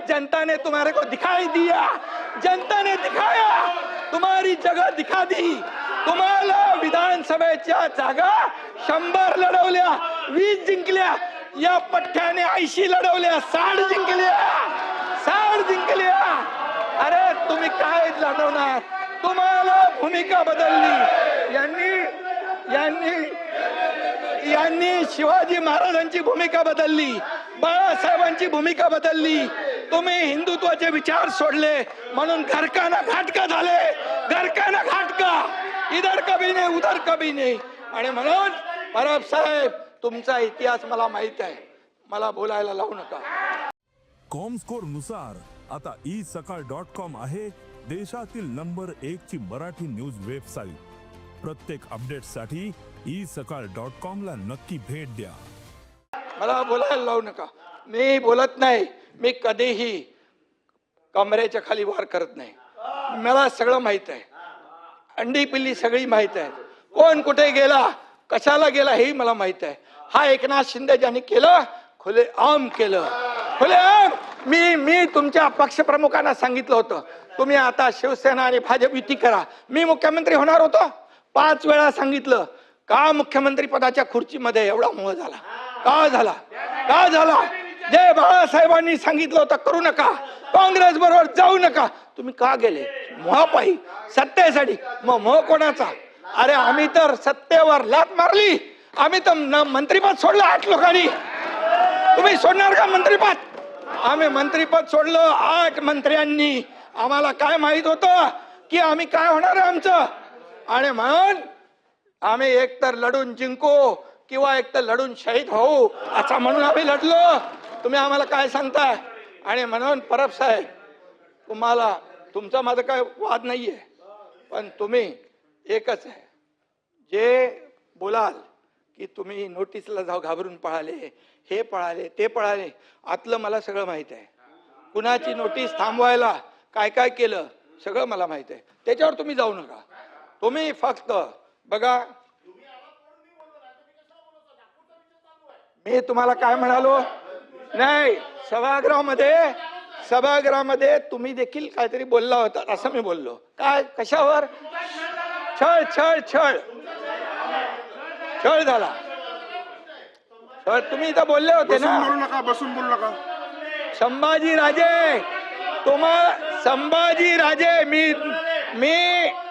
जनता ने तुम्हारे को दिखाई दिया, जनता ने दिखाया, तुम्हारी जगह दिखा दी। तुम्हाला विधानसभेच्या जागा 100 लढवल्या, 20 जिंकल्या, या पठ्ठ्याने 80 लढवल्या, 60 जिंकल्या, 60 जिंकल्या। अरे तुम्ही काय लढवणार? तुम्हाला भूमिका बदलली। यांनी शिवाजी महाराजांची भूमिका बदलली, बाळासाहेबांची भूमिका बदलली। तुम्ही हिंदुत्वाचे विचार सोडले म्हणून घरकाना घाटका झाले, घरकाना घाटका, इधर कभी नाही उधर कभी नाही। आणि म्हणून परब साहेब तुमचा इतिहास मला माहित आहे, मला बोलायला लावू नका। कॉमस्कोर नुसार आता isakal.com आहे देशातील नंबर 1 ची मराठी न्यूज वेबसाईट। प्रत्येक अपडेटसाठी isakal.com ला नक्की भेट द्या। मला बोलायला लावू नका, मी बोलत नाही, मी कधीही कमरेच्या खाली वार करत नाही। मला सगळं माहित आहे, अंडी पिल्ली सगळी माहित आहे, कोण कुठे गेला, कशाला गेला हे मला माहित आहे। हा एकनाथ शिंदे ज्यांनी केलं, खुलेआम केलं, खुलेआम। मी तुमच्या पक्षप्रमुखांना सांगितलं होतं, तुम्ही आता शिवसेना आणि भाजप युती करा। मी मुख्यमंत्री होणार होतो, 5 वेळा सांगितलं। का मुख्यमंत्री पदाच्या खुर्चीमध्ये एवढा मोह झाला? का झाला? का झाला? जे बाळासाहेबांनी सांगितलं होतं करू नका, काँग्रेस बरोबर जाऊ नका, तुम्ही का गेले? मोहापायी, सत्तेसाठी। मग मोह कोणाचा? अरे आम्ही तर सत्तेवर लात मारली, आम्ही तर मंत्रीपद सोडलं 8 लोकांनी। तुम्ही सोडणार का मंत्रीपद? आम्ही मंत्रीपद सोडलं 8 मंत्र्यांनी। आम्हाला काय माहित होतं की आम्ही काय होणार आहे आमचं? आणि म्हणून आम्ही एकतर लढून जिंकू किंवा एकतर लढून शहीद होऊ, असं म्हणून आम्ही लढलो। तुम्ही आम्हाला काय सांगताय? आणि म्हणून परब साहेब, तुम्हाला तुमचा माझा काय वाद नाहीये, पण तुम्ही एकच आहे, जे बोलाल की तुम्ही नोटीसला जाऊ घाबरून पळाले, हे पळाले, ते पळाले, आतलं मला सगळं माहित आहे। कुणाची नोटीस थांबवायला काय काय केलं सगळं मला माहित आहे, त्याच्यावर तुम्ही जाऊ नका। तुम्ही फक्त बघा, मी तुम्हाला काय म्हणालो नाही, सभागृहामध्ये तुम्ही देखील काहीतरी बोलला होता, असं मी बोललो। काय? कशावर? छळ छळ छळ छळ झाला। तुम्ही इथं बोलले होते ना, बसून बोलू नका। संभाजी राजे,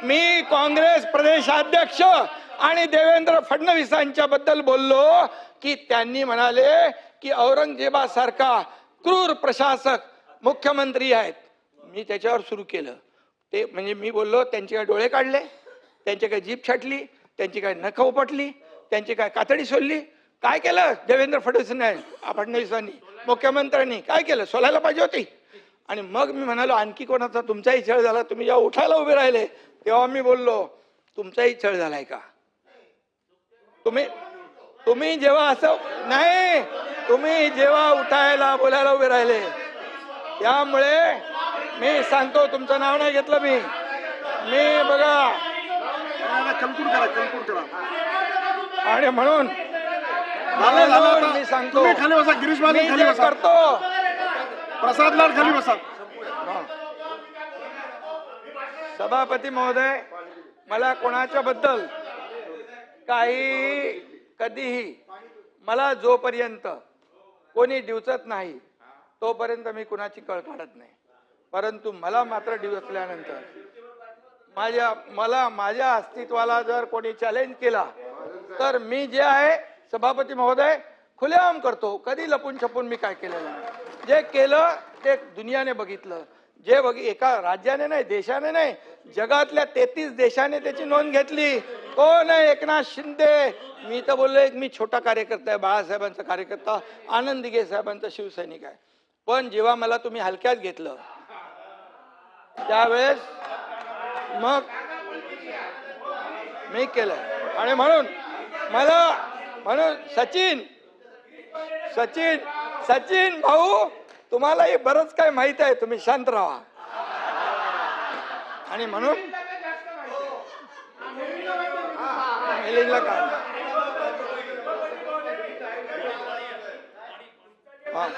मी काँग्रेस प्रदेशाध्यक्ष आणि देवेंद्र फडणवीसांच्या बद्दल बोललो की त्यांनी म्हणाले की औरंगजेबासारखा क्रूर प्रशासक मुख्यमंत्री आहेत। मी त्याच्यावर सुरू केलं ते, म्हणजे मी बोललो त्यांचे काय डोळे काढले, त्यांची काय जीभ छाटली, त्यांची काय नख उपटली, त्यांची काय कातडी सोडली? काय केलं देवेंद्र फडणवीसांनी, मुख्यमंत्र्यांनी काय केलं? सोलायला पाहिजे होती। आणि मग मी म्हणालो आणखी कोणाचा तुमचाही छळ झाला? तुम्ही जेव्हा उठायला उभे राहिले तेव्हा मी बोललो तुमचाही छळ झालाय का? तुम्ही जेव्हा असं नाही, तुम्ही जेव्हा उठायला बोलायला उभे राहिले, त्यामुळे मी सांगतो, तुमचं नाव नाही घेतलं मी बघा, आणि म्हणून मी सांगतो, खाली बसा गिरीश बाजी, खाली बसा करतो, प्रसाद लाड खाली बसा। सभापती महोदय, मला कोणाच्या बद्दल काही कधीही, मला जोपर्यंत कोणी डिवचत नाही तोपर्यंत मी कुणाची कळ काढत नाही। परंतु मला मात्र डिवचल्यानंतर माझ्या अस्तित्वाला जर कोणी चॅलेंज केला तर मी जे आहे सभापती महोदय खुलेआम करतो। कधी लपून छपून मी काय केलेलं नाही। जे केलं ते दुनियाने बघितलं, एका राज्याने नाही, देशाने नाही, जगातल्या 33 देशाने त्याची नोंद घेतली। कोण आहे? एकनाथ शिंदे। मी तर बोललो मी छोटा कार्यकर्ता आहे, बाळासाहेबांचा कार्यकर्ता, आनंद दिघे साहेबांचा शिवसैनिक आहे। पण जेव्हा मला तुम्ही हलक्यात घेतलं त्यावेळेस मग मी केलं। आणि म्हणून सचिन भाऊ, तुम्हालाही बरंच काय माहित आहे, तुम्ही शांत राहा। आणि म्हणून काय